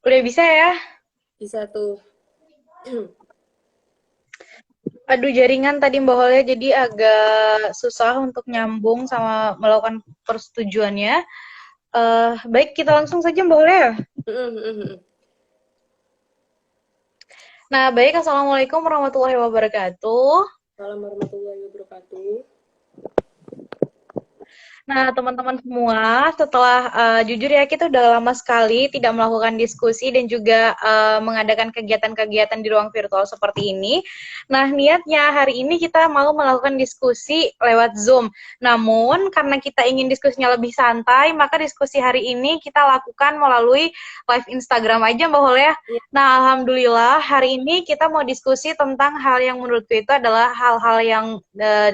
Udah bisa ya? Bisa tuh. Aduh, jaringan tadi Mbak Holnya jadi agak susah untuk nyambung sama melakukan persetujuannya. Baik, kita langsung saja Mbak Holnya. Nah, baik. Assalamualaikum warahmatullahi wabarakatuh. Salam warahmatullahi wabarakatuh. Nah, teman-teman semua, setelah jujur ya kita udah lama sekali tidak melakukan diskusi dan juga mengadakan kegiatan-kegiatan di ruang virtual seperti ini. Nah, niatnya hari ini kita mau melakukan diskusi lewat Zoom. Namun, karena kita ingin diskusinya lebih santai, maka diskusi hari ini kita lakukan melalui live Instagram aja, Mbak Hol ya. Iya. Nah, alhamdulillah hari ini kita mau diskusi tentang hal yang menurutku itu adalah hal-hal yang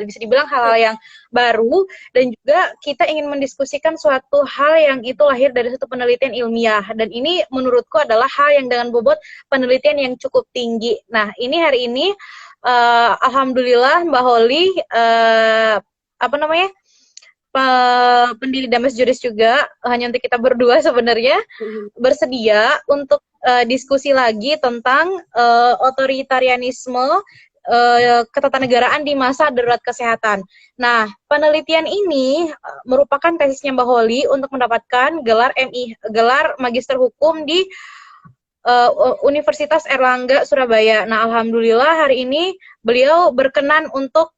bisa dibilang hal-hal yang baru, dan juga kita ingin mendiskusikan suatu hal yang itu lahir dari satu penelitian ilmiah, dan ini menurutku adalah hal yang dengan bobot penelitian yang cukup tinggi. Nah, ini hari ini alhamdulillah Mbak Holly apa namanya pendiri Damas Juris juga, hanya untuk kita berdua sebenarnya bersedia untuk diskusi lagi tentang otoritarianisme, ketatanegaraan di masa darurat kesehatan. Nah, penelitian ini merupakan tesisnya Mbak Holly untuk mendapatkan gelar MI, gelar Magister Hukum di Universitas Erlangga Surabaya. Nah, alhamdulillah hari ini beliau berkenan untuk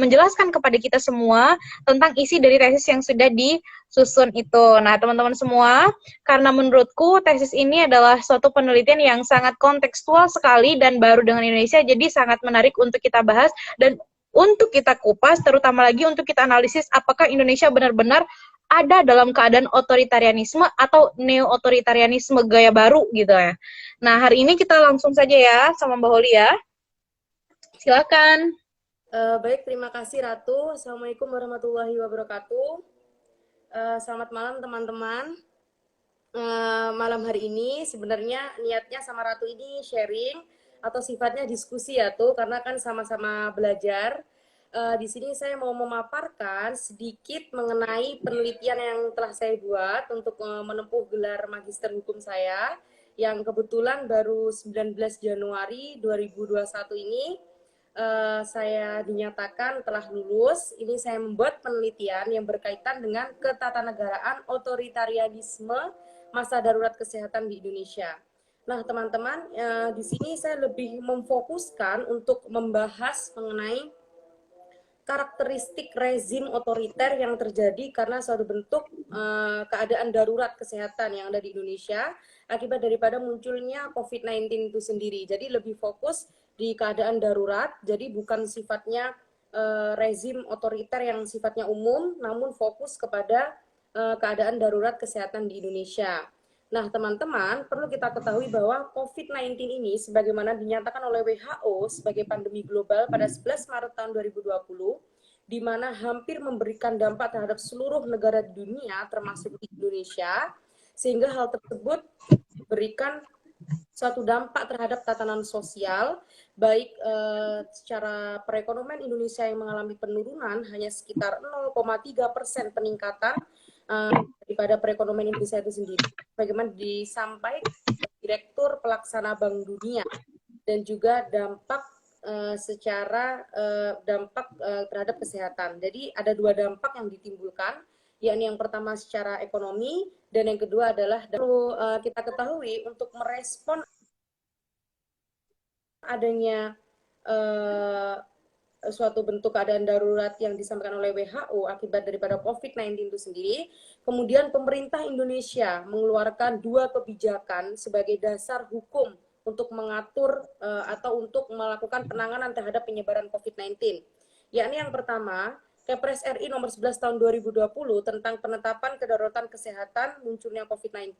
menjelaskan kepada kita semua tentang isi dari tesis yang sudah disusun itu. Nah, teman-teman semua, karena menurutku tesis ini adalah suatu penelitian yang sangat kontekstual sekali dan baru dengan Indonesia, jadi sangat menarik untuk kita bahas dan untuk kita kupas, terutama lagi untuk kita analisis apakah Indonesia benar-benar ada dalam keadaan otoritarianisme atau neo-otoritarianisme gaya baru gitu ya. Nah, hari ini kita langsung saja ya sama Mbak Holi ya. Silakan. Baik, terima kasih Ratu. Assalamualaikum warahmatullahi wabarakatuh. Selamat malam teman-teman. Malam hari ini sebenarnya niatnya sama Ratu ini sharing atau sifatnya diskusi ya tuh, karena kan sama-sama belajar. Di sini saya mau memaparkan sedikit mengenai penelitian yang telah saya buat untuk menempuh gelar Magister Hukum saya, yang kebetulan baru 19 Januari 2021 ini saya dinyatakan telah lulus. Ini saya membuat penelitian yang berkaitan dengan ketatanegaraan otoritarianisme masa darurat kesehatan di Indonesia. Nah, teman-teman, di sini saya lebih memfokuskan untuk membahas mengenai karakteristik rezim otoriter yang terjadi karena suatu bentuk keadaan darurat kesehatan yang ada di Indonesia akibat daripada munculnya COVID-19 itu sendiri. Jadi lebih fokus di keadaan darurat, jadi bukan sifatnya rezim otoriter yang sifatnya umum, namun fokus kepada keadaan darurat kesehatan di Indonesia. Nah, teman-teman, perlu kita ketahui bahwa COVID-19 ini sebagaimana dinyatakan oleh WHO sebagai pandemi global pada 11 Maret tahun 2020, di mana hampir memberikan dampak terhadap seluruh negara di dunia, termasuk di Indonesia, sehingga hal tersebut memberikan suatu dampak terhadap tatanan sosial, baik secara perekonomian Indonesia yang mengalami penurunan hanya sekitar 0,3% peningkatan daripada perekonomian Indonesia itu sendiri. Bagaimana disampaikan Direktur Pelaksana Bank Dunia, dan juga dampak secara dampak terhadap kesehatan. Jadi ada dua dampak yang ditimbulkan, yakni yang pertama secara ekonomi dan yang kedua adalah perlu kita ketahui untuk merespon adanya suatu bentuk keadaan darurat yang disampaikan oleh WHO akibat daripada COVID-19 itu sendiri. Kemudian pemerintah Indonesia mengeluarkan dua kebijakan sebagai dasar hukum untuk mengatur atau untuk melakukan penanganan terhadap penyebaran COVID-19. Yakni yang pertama, Kepres RI nomor 11 tahun 2020 tentang penetapan kedaruratan kesehatan munculnya COVID-19,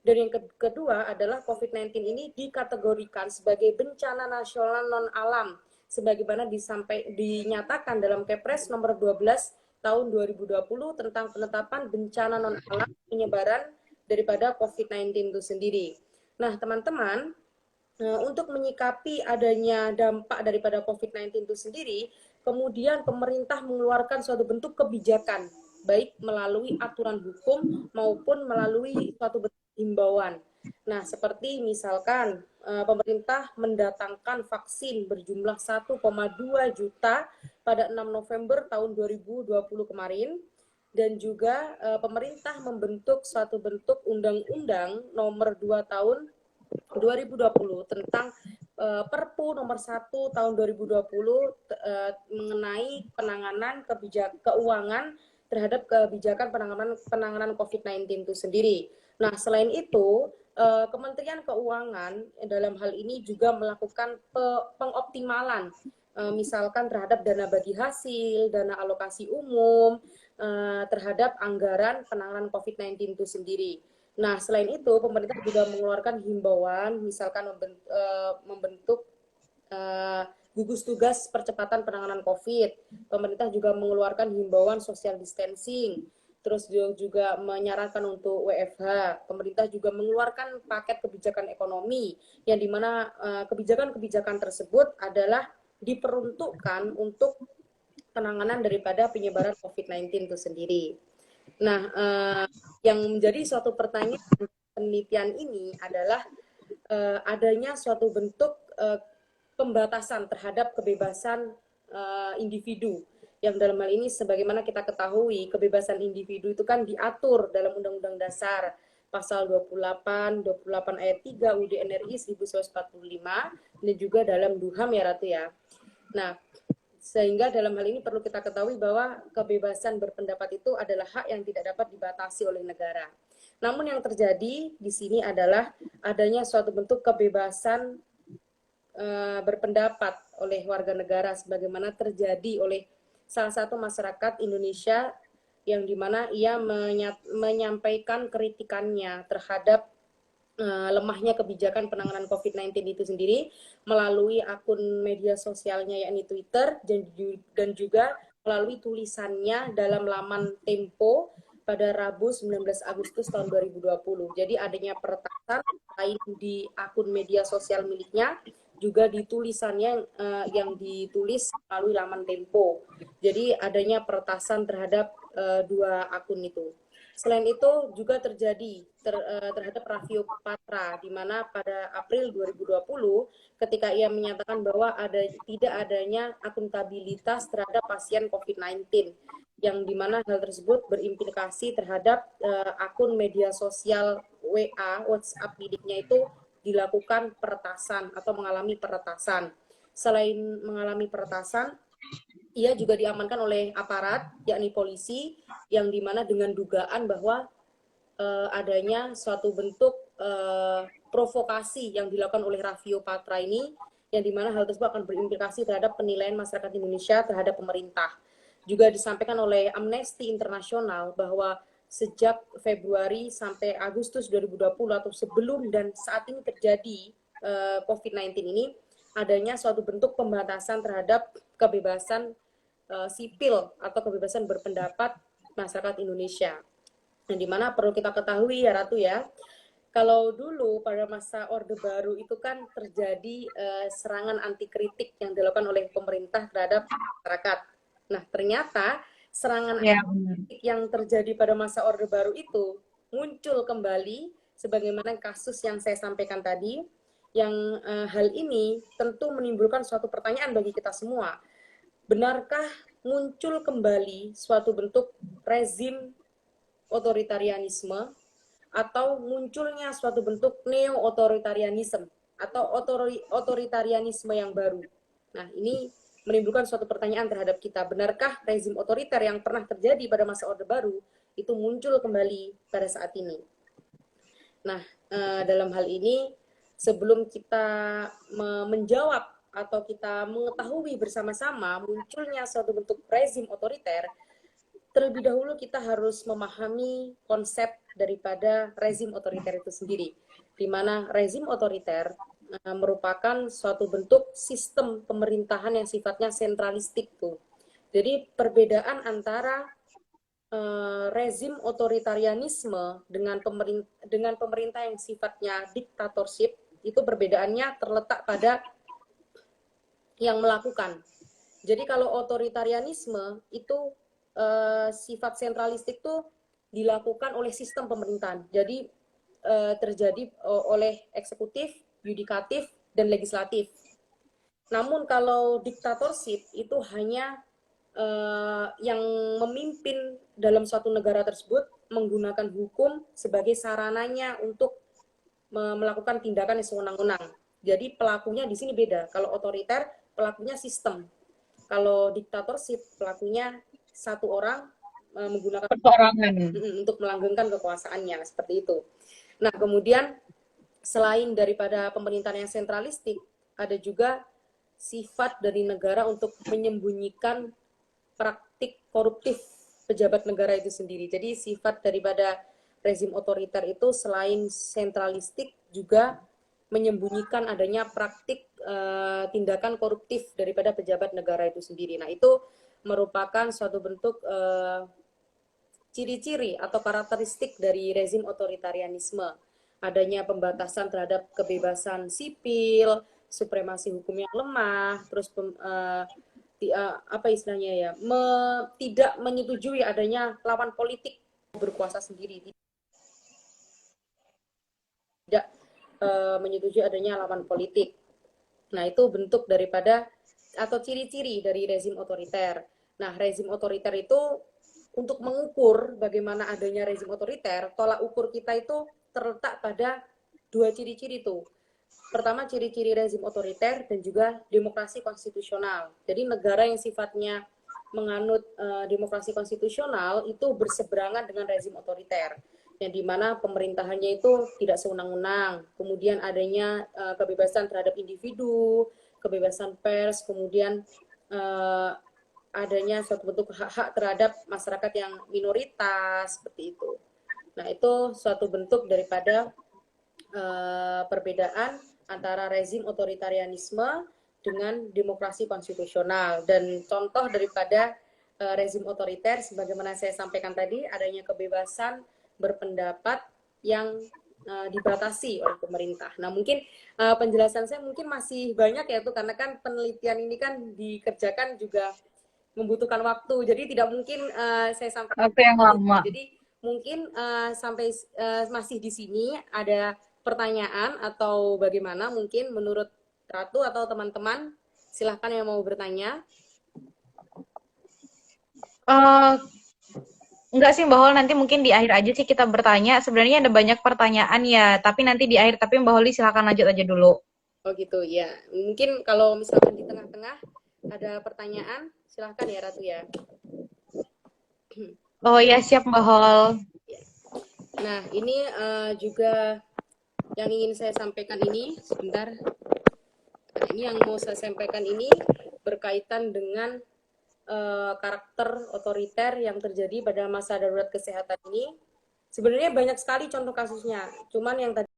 dan yang kedua adalah COVID-19 ini dikategorikan sebagai bencana nasional non-alam sebagaimana dinyatakan dalam Kepres nomor 12 tahun 2020 tentang penetapan bencana non-alam penyebaran daripada COVID-19 itu sendiri. Nah, teman-teman, untuk menyikapi adanya dampak daripada COVID-19 itu sendiri, kemudian pemerintah mengeluarkan suatu bentuk kebijakan, baik melalui aturan hukum maupun melalui suatu bentuk himbauan. Nah, seperti misalkan pemerintah mendatangkan vaksin berjumlah 1,2 juta pada 6 November tahun 2020 kemarin, dan juga pemerintah membentuk suatu bentuk undang-undang nomor 2 tahun 2020 tentang Perpu nomor 1 tahun 2020 mengenai penanganan keuangan terhadap kebijakan penanganan COVID-19 itu sendiri. Nah, selain itu, Kementerian Keuangan dalam hal ini juga melakukan pengoptimalan, misalkan terhadap dana bagi hasil, dana alokasi umum, terhadap anggaran penanganan COVID-19 itu sendiri. Nah, selain itu, pemerintah juga mengeluarkan himbauan, misalkan membentuk gugus tugas percepatan penanganan COVID. Pemerintah juga mengeluarkan himbauan social distancing, terus juga menyarankan untuk WFH. Pemerintah juga mengeluarkan paket kebijakan ekonomi, yang dimana kebijakan-kebijakan tersebut adalah diperuntukkan untuk penanganan daripada penyebaran COVID-19 itu sendiri. Nah, yang menjadi suatu pertanyaan penelitian ini adalah adanya suatu bentuk pembatasan terhadap kebebasan individu, yang dalam hal ini sebagaimana kita ketahui kebebasan individu itu kan diatur dalam Undang-Undang Dasar pasal 28 ayat 3 UUD NRI 1945 dan juga dalam DUHAM ya Ratu ya. Nah, sehingga dalam hal ini perlu kita ketahui bahwa kebebasan berpendapat itu adalah hak yang tidak dapat dibatasi oleh negara. Namun yang terjadi di sini adalah adanya suatu bentuk kebebasan berpendapat oleh warga negara sebagaimana terjadi oleh salah satu masyarakat Indonesia, yang dimana ia menyampaikan kritikannya terhadap lemahnya kebijakan penanganan COVID-19 itu sendiri melalui akun media sosialnya yakni Twitter, dan juga melalui tulisannya dalam laman Tempo pada Rabu 19 Agustus tahun 2020. Jadi adanya peretasan lain di akun media sosial miliknya, juga di tulisannya yang ditulis melalui laman Tempo. Jadi adanya peretasan terhadap dua akun itu. Selain itu juga terjadi terhadap Raffio Patra, di mana pada April 2020 ketika ia menyatakan bahwa tidak adanya akuntabilitas terhadap pasien COVID-19, yang dimana hal tersebut berimplikasi terhadap akun media sosial WhatsApp miliknya itu dilakukan peretasan atau mengalami peretasan. Selain mengalami peretasan, ia juga diamankan oleh aparat, yakni polisi, yang dimana dengan dugaan bahwa adanya suatu bentuk provokasi yang dilakukan oleh Raffio Patra ini, yang dimana hal tersebut akan berimplikasi terhadap penilaian masyarakat Indonesia terhadap pemerintah. Juga disampaikan oleh Amnesty International bahwa sejak Februari sampai Agustus 2020 atau sebelum dan saat ini terjadi COVID-19 ini, adanya suatu bentuk pembatasan terhadap kebebasan sipil atau kebebasan berpendapat masyarakat Indonesia. Yang dimana perlu kita ketahui ya Ratu ya, kalau dulu pada masa Orde Baru itu kan terjadi serangan anti kritik yang dilakukan oleh pemerintah terhadap masyarakat. Nah, ternyata serangan kritik yang terjadi pada masa Orde Baru itu muncul kembali sebagaimana kasus yang saya sampaikan tadi, yang hal ini tentu menimbulkan suatu pertanyaan bagi kita semua. Benarkah muncul kembali suatu bentuk rezim otoritarianisme, atau munculnya suatu bentuk neo-otoritarianisme atau otoritarianisme yang baru? Nah, ini menimbulkan suatu pertanyaan terhadap kita. Benarkah rezim otoriter yang pernah terjadi pada masa Orde Baru itu muncul kembali pada saat ini? Nah, dalam hal ini, sebelum kita menjawab atau kita mengetahui bersama-sama munculnya suatu bentuk rezim otoriter, terlebih dahulu kita harus memahami konsep daripada rezim otoriter itu sendiri, di mana rezim otoriter merupakan suatu bentuk sistem pemerintahan yang sifatnya sentralistik tuh. Jadi perbedaan antara rezim otoritarianisme dengan pemerintah yang sifatnya diktatorship itu perbedaannya terletak pada yang melakukan. Jadi kalau otoritarianisme itu sifat sentralistik itu dilakukan oleh sistem pemerintahan. Jadi terjadi oleh eksekutif, yudikatif, dan legislatif. Namun kalau diktatorship itu hanya yang memimpin dalam suatu negara tersebut menggunakan hukum sebagai sarananya untuk melakukan tindakan yang sewenang-wenang. Jadi pelakunya di sini beda. Kalau otoriter, pelakunya sistem. Kalau diktatorship, pelakunya satu orang menggunakan Perorangan. untuk melanggengkan kekuasaannya, seperti itu. Nah, kemudian selain daripada pemerintahan yang sentralistik, ada juga sifat dari negara untuk menyembunyikan praktik koruptif pejabat negara itu sendiri. Jadi sifat daripada rezim otoriter itu selain sentralistik juga menyembunyikan adanya praktik tindakan koruptif daripada pejabat negara itu sendiri. Nah, itu merupakan suatu bentuk ciri-ciri atau karakteristik dari rezim otoritarianisme. Adanya pembatasan terhadap kebebasan sipil, supremasi hukum yang lemah, terus apa istilahnya ya, tidak menyetujui adanya lawan politik berkuasa sendiri, tidak menyetujui adanya lawan politik. Nah, itu bentuk daripada atau ciri-ciri dari rezim otoriter. Nah, rezim otoriter itu untuk mengukur bagaimana adanya rezim otoriter, tolak ukur kita itu terletak pada dua ciri-ciri itu. Pertama, ciri-ciri rezim otoriter dan juga demokrasi konstitusional. Jadi negara yang sifatnya menganut demokrasi konstitusional itu berseberangan dengan rezim otoriter, yang dimana pemerintahannya itu tidak sewenang-wenang. Kemudian adanya kebebasan terhadap individu, kebebasan pers, kemudian adanya suatu bentuk hak-hak terhadap masyarakat yang minoritas, seperti itu. Nah, itu suatu bentuk daripada perbedaan antara rezim otoritarianisme dengan demokrasi konstitusional. Dan contoh daripada rezim otoriter, sebagaimana saya sampaikan tadi, adanya kebebasan berpendapat yang dibatasi oleh pemerintah. Nah, mungkin penjelasan saya mungkin masih banyak ya tuh, karena kan penelitian ini kan dikerjakan juga membutuhkan waktu, jadi tidak mungkin saya sampaikan Waktu yang lama. Jadi mungkin sampai masih di sini ada pertanyaan atau bagaimana mungkin menurut Ratu atau teman-teman, silahkan yang mau bertanya. Enggak sih Mbak Hol, nanti mungkin di akhir aja sih kita bertanya. Sebenarnya ada banyak pertanyaan ya, tapi nanti di akhir. Tapi Mbak Holi silakan lanjut aja dulu. Oh gitu ya. Mungkin kalau misalkan di tengah-tengah ada pertanyaan, silahkan ya Ratu ya. Oh ya, siap Mbak Hol. Nah, ini juga yang ingin saya sampaikan ini, sebentar. Nah, ini yang mau saya sampaikan ini berkaitan dengan karakter otoriter yang terjadi pada masa darurat kesehatan ini. Sebenarnya banyak sekali contoh kasusnya, cuman yang tadi